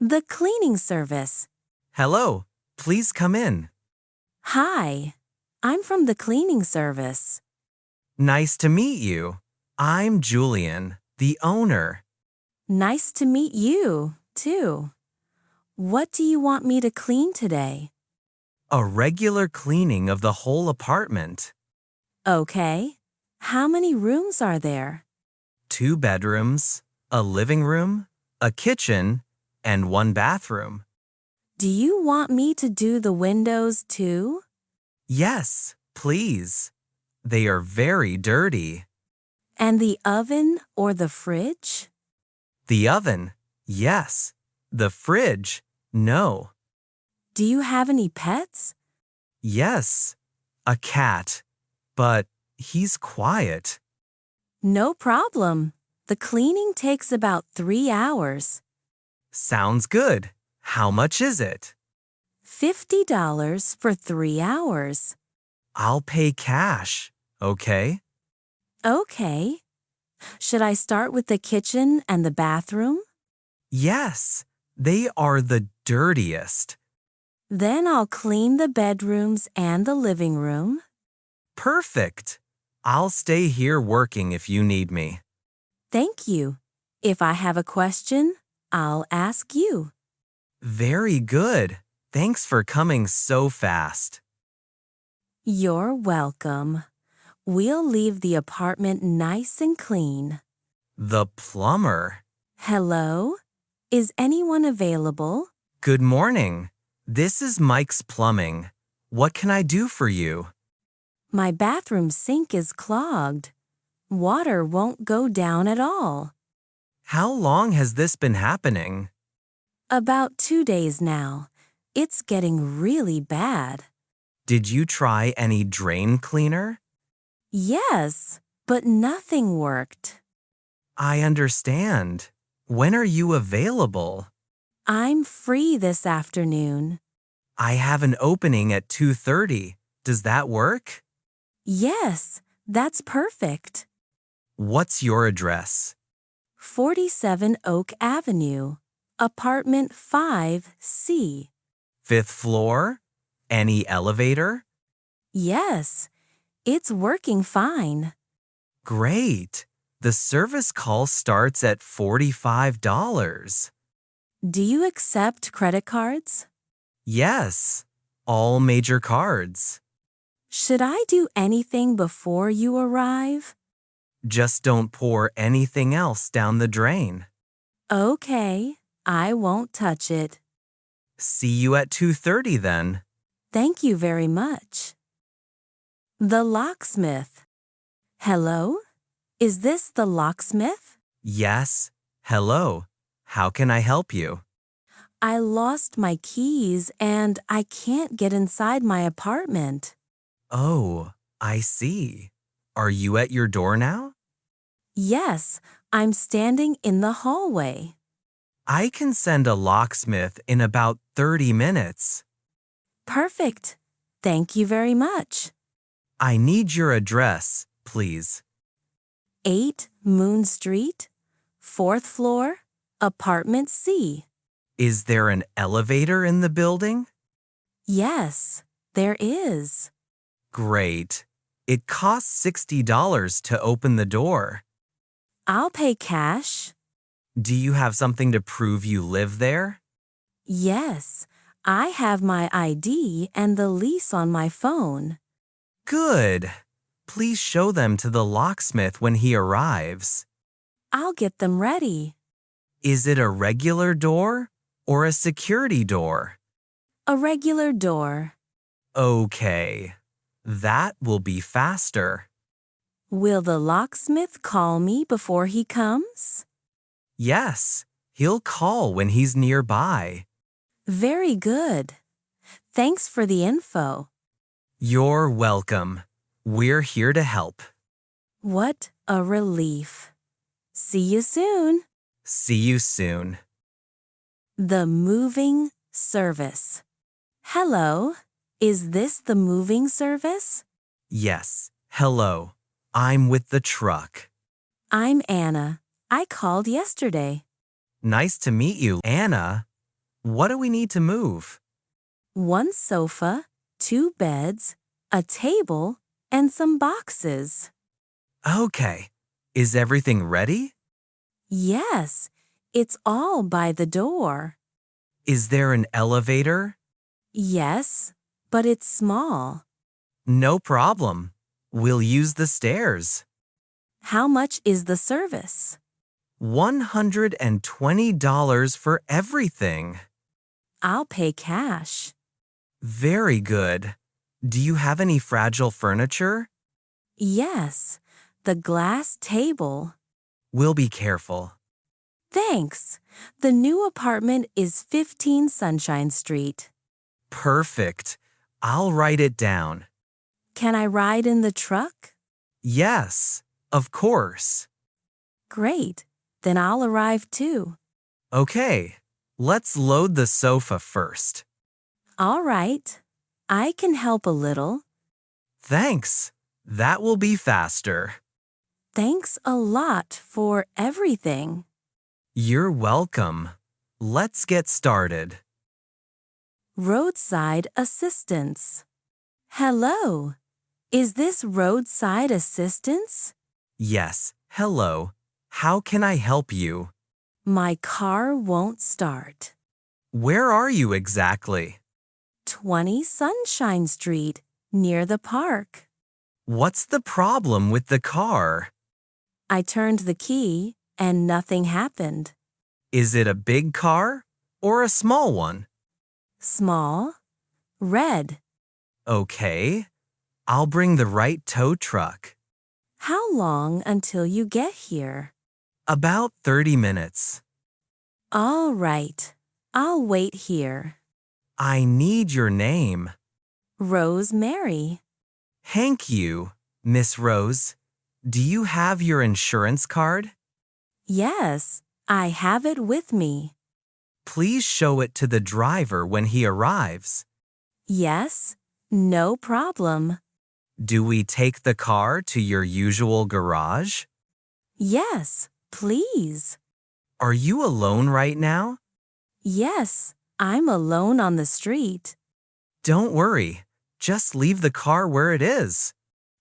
The cleaning service. Hello, please come in. Hi, I'm from the cleaning service. Nice to meet you. I'm Julian, the owner. Nice to meet you, too. What do you want me to clean today? A regular cleaning of the whole apartment. Okay. How many rooms are there? 2 bedrooms, a living room, a kitchen, and 1 bathroom. Do you want me to do the windows, too? Yes, please. They are very dirty. And the oven or the fridge? The oven, yes. The fridge, no. Do you have any pets? Yes, a cat, but he's quiet. No problem. The cleaning takes about 3 hours. Sounds good. How much is it? $50 for 3 hours. I'll pay cash, okay? Okay. Should I start with the kitchen and the bathroom? Yes, they are the dirtiest. Then I'll clean the bedrooms and the living room. Perfect. I'll stay here working if you need me. Thank you. If I have a question, I'll ask you. Very good. Thanks for coming so fast. You're welcome. We'll leave the apartment nice and clean. The plumber. Hello? Is anyone available? Good morning. This is Mike's Plumbing. What can I do for you? My bathroom sink is clogged. Water won't go down at all. How long has this been happening? About 2 days now. It's getting really bad. Did you try any drain cleaner? Yes, but nothing worked. I understand. When are you available? I'm free this afternoon. I have an opening at 2:30. Does that work? Yes, that's perfect. What's your address? 47 Oak Avenue, apartment 5C. 5th floor? Any elevator? Yes, it's working fine. Great. The service call starts at $45. Do you accept credit cards? Yes, all major cards. Should I do anything before you arrive? Just don't pour anything else down the drain. Okay, I won't touch it. See you at 2:30 then. Thank you very much. The locksmith. Hello? Is this the locksmith? Yes. Hello. How can I help you? I lost my keys and I can't get inside my apartment. Oh, I see. Are you at your door now? Yes, I'm standing in the hallway. I can send a locksmith in about 30 minutes. Perfect. Thank you very much. I need your address, please. 8 Moon Street, 4th floor, apartment C. Is there an elevator in the building? Yes, there is. Great. It costs $60 to open the door. I'll pay cash. Do you have something to prove you live there? Yes, I have my ID and the lease on my phone. Good. Please show them to the locksmith when he arrives. I'll get them ready. Is it a regular door or a security door? A regular door. Okay. That will be faster. Will the locksmith call me before he comes? Yes, he'll call when he's nearby. Very good. Thanks for the info. You're welcome. We're here to help. What a relief. See you soon. See you soon. The moving service. Hello, is this the moving service? Yes, hello. I'm with the truck. I'm Anna. I called yesterday. Nice to meet you, Anna. What do we need to move? One sofa, two beds, a table, and some boxes. Okay. Is everything ready? Yes, it's all by the door. Is there an elevator? Yes, but it's small. No problem. We'll use the stairs. How much is the service? $120 for everything. I'll pay cash. Very good. Do you have any fragile furniture? Yes, the glass table. We'll be careful. Thanks. The new apartment is 15 Sunshine Street. Perfect. I'll write it down. Can I ride in the truck? Yes, of course. Great. Then I'll arrive too. Okay, let's load the sofa first. All right. I can help a little. Thanks. That will be faster. Thanks a lot for everything. You're welcome. Let's get started. Roadside assistance. Hello. Is this roadside assistance? Yes, hello. How can I help you? My car won't start. Where are you exactly? 20 Sunshine Street, near the park. What's the problem with the car? I turned the key and nothing happened. Is it a big car or a small one? Small, red. Okay, I'll bring the right tow truck. How long until you get here? About 30 minutes. All right, I'll wait here. I need your name. Rosemary. Thank you, Miss Rose. Do you have your insurance card? Yes, I have it with me. Please show it to the driver when he arrives. Yes, no problem. Do we take the car to your usual garage? Yes, please. Are you alone right now? Yes, I'm alone on the street. Don't worry. Just leave the car where it is.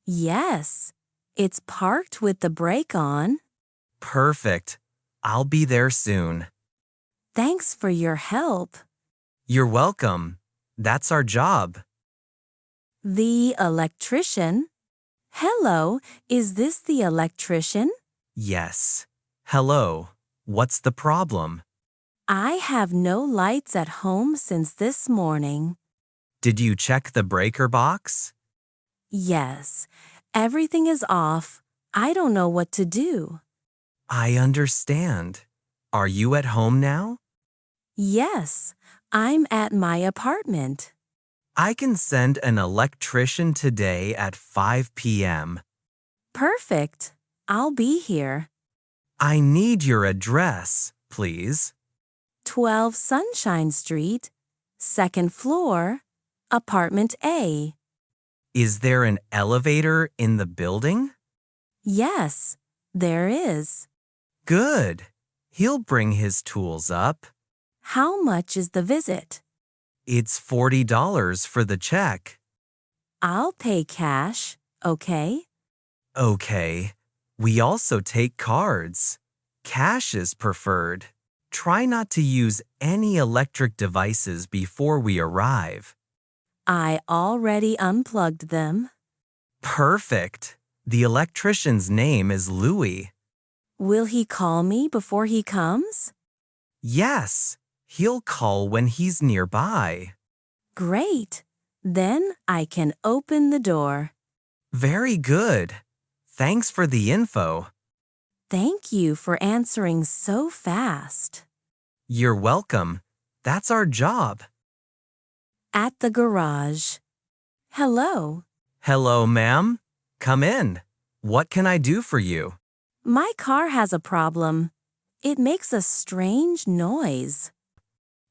Yes, it's parked with the brake on. Perfect. I'll be there soon. Thanks for your help. You're welcome. That's our job. The electrician. Hello, is this the electrician? Yes. Hello. What's the problem? I have no lights at home since this morning. Did you check the breaker box? Yes, everything is off. I don't know what to do. I understand. Are you at home now? Yes, I'm at my apartment. I can send an electrician today at 5 p.m. Perfect. I'll be here. I need your address, please. 12 Sunshine Street, second floor, apartment A. Is there an elevator in the building? Yes, there is. Good. He'll bring his tools up. How much is the visit? It's $40 for the check. I'll pay cash, okay? Okay. We also take cards. Cash is preferred. Try not to use any electric devices before we arrive. I already unplugged them. Perfect. The electrician's name is Louis. Will he call me before he comes? Yes, he'll call when he's nearby. Great. Then I can open the door. Very good. Thanks for the info. Thank you for answering so fast. You're welcome. That's our job. At the garage. Hello. Hello, ma'am. Come in. What can I do for you? My car has a problem. It makes a strange noise,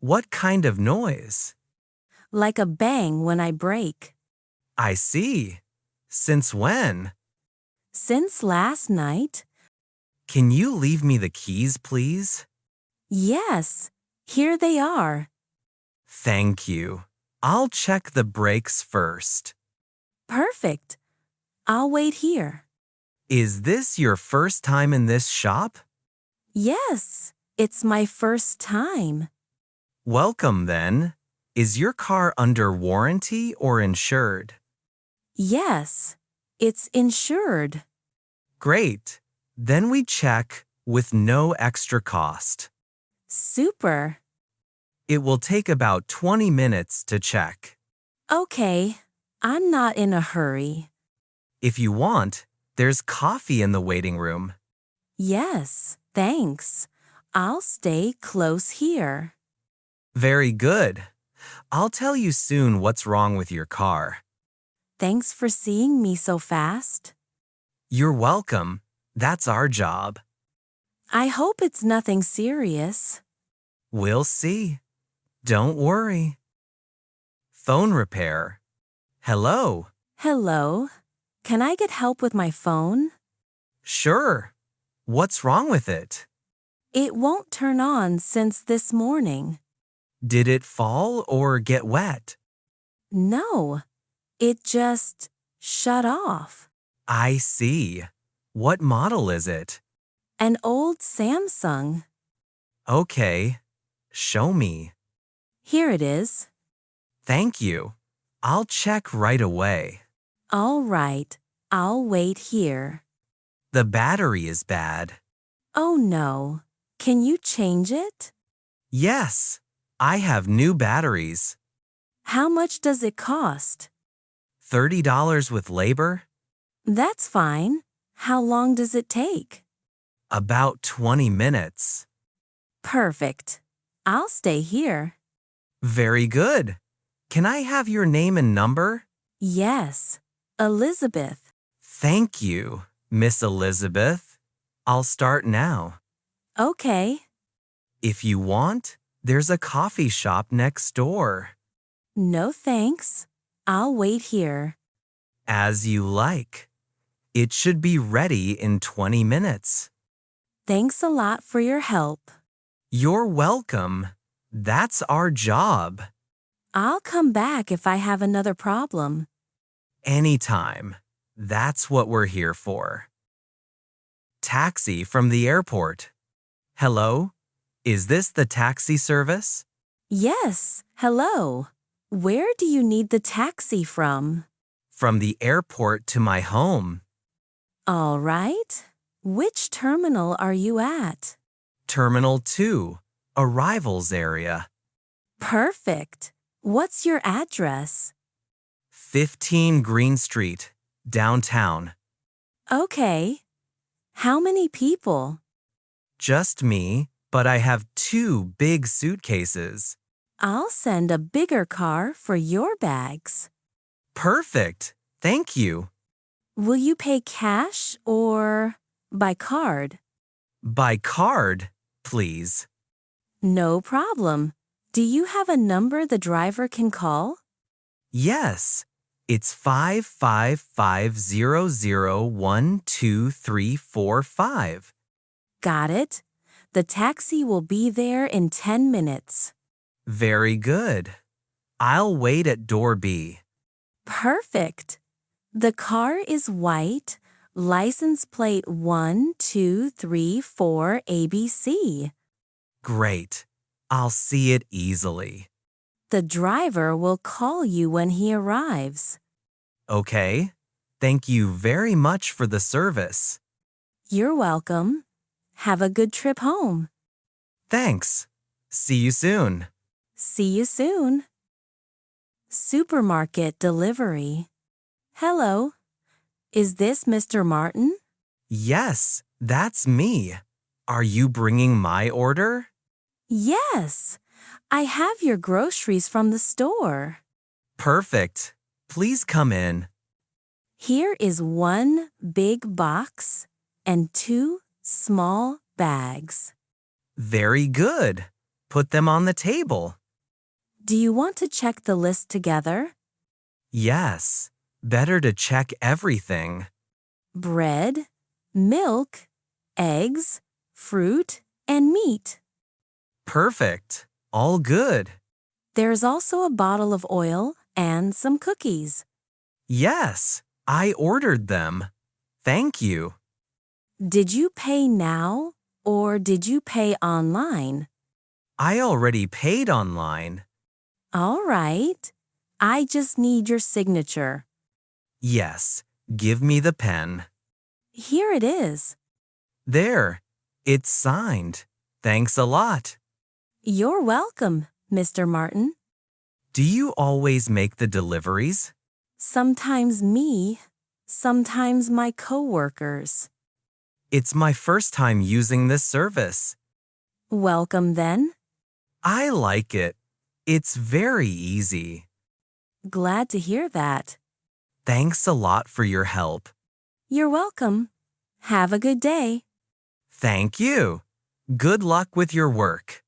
What kind of noise? like a bang when I brake. I see. Since when? Since last night? Can you leave me the keys, please? Yes. Here they are. Thank you. I'll check the brakes first. Perfect. I'll wait here. Is this your first time in this shop? Yes, it's my first time. Welcome then. Is your car under warranty or insured? Yes, it's insured. Great. Then we check with no extra cost. Super. It will take about 20 minutes to check. Okay, I'm not in a hurry. If you want, there's coffee in the waiting room. Yes, thanks. I'll stay close here. Very good. I'll tell you soon what's wrong with your car. Thanks for seeing me so fast. You're welcome. That's our job. I hope it's nothing serious. We'll see. Don't worry. Phone repair. Hello. Hello. Can I get help with my phone? Sure. What's wrong with it? It won't turn on since this morning. Did it fall or get wet? No, it just shut off. I see. What model is it? An old Samsung. Okay. Show me. Here it is. Thank you. I'll check right away. All right, I'll wait here. The battery is bad. Oh no, can you change it? Yes, I have new batteries. How much does it cost? $30 with labor? That's fine. How long does it take? About 20 minutes. Perfect. I'll stay here. Very good. Can I have your name and number? Yes, Elizabeth. Thank you, Miss Elizabeth. I'll start now. Okay. If you want, there's a coffee shop next door. No thanks. I'll wait here. As you like. It should be ready in 20 minutes. Thanks a lot for your help. You're welcome. That's our job. I'll come back if I have another problem. Anytime. That's what we're here for. Taxi from the airport. Hello? Is this the taxi service? Yes, hello. Where do you need the taxi from? From the airport to my home. All right. Which terminal are you at? Terminal 2, arrivals area. Perfect. What's your address? 15 Green Street, downtown. Okay. How many people? Just me, but I have 2 big suitcases. I'll send a bigger car for your bags. Perfect. Thank you. Will you pay cash or by card? By card, please. No problem. Do you have a number the driver can call? Yes. It's 55500123345. Got it. The taxi will be there in 10 minutes. Very good. I'll wait at door B. Perfect. The car is white, license plate 1234 ABC. Great. I'll see it easily. The driver will call you when he arrives. Okay. Thank you very much for the service. You're welcome. Have a good trip home. Thanks. See you soon. See you soon. Supermarket delivery. Hello. Is this Mr. Martin? Yes, that's me. Are you bringing my order? Yes. I have your groceries from the store. Perfect. Please come in. Here is 1 big box and 2 small bags. Very good. Put them on the table. Do you want to check the list together? Yes. Better to check everything. Bread, milk, eggs, fruit, and meat. Perfect. All good. There's also a bottle of oil and some cookies. Yes, I ordered them. Thank you. Did you pay now or did you pay online? I already paid online. All right. I just need your signature. Yes, give me the pen. Here it is. There, it's signed. Thanks a lot. You're welcome, Mr. Martin. Do you always make the deliveries? Sometimes me, sometimes my coworkers. It's my first time using this service. Welcome then. I like it. It's very easy. Glad to hear that. Thanks a lot for your help. You're welcome. Have a good day. Thank you. Good luck with your work.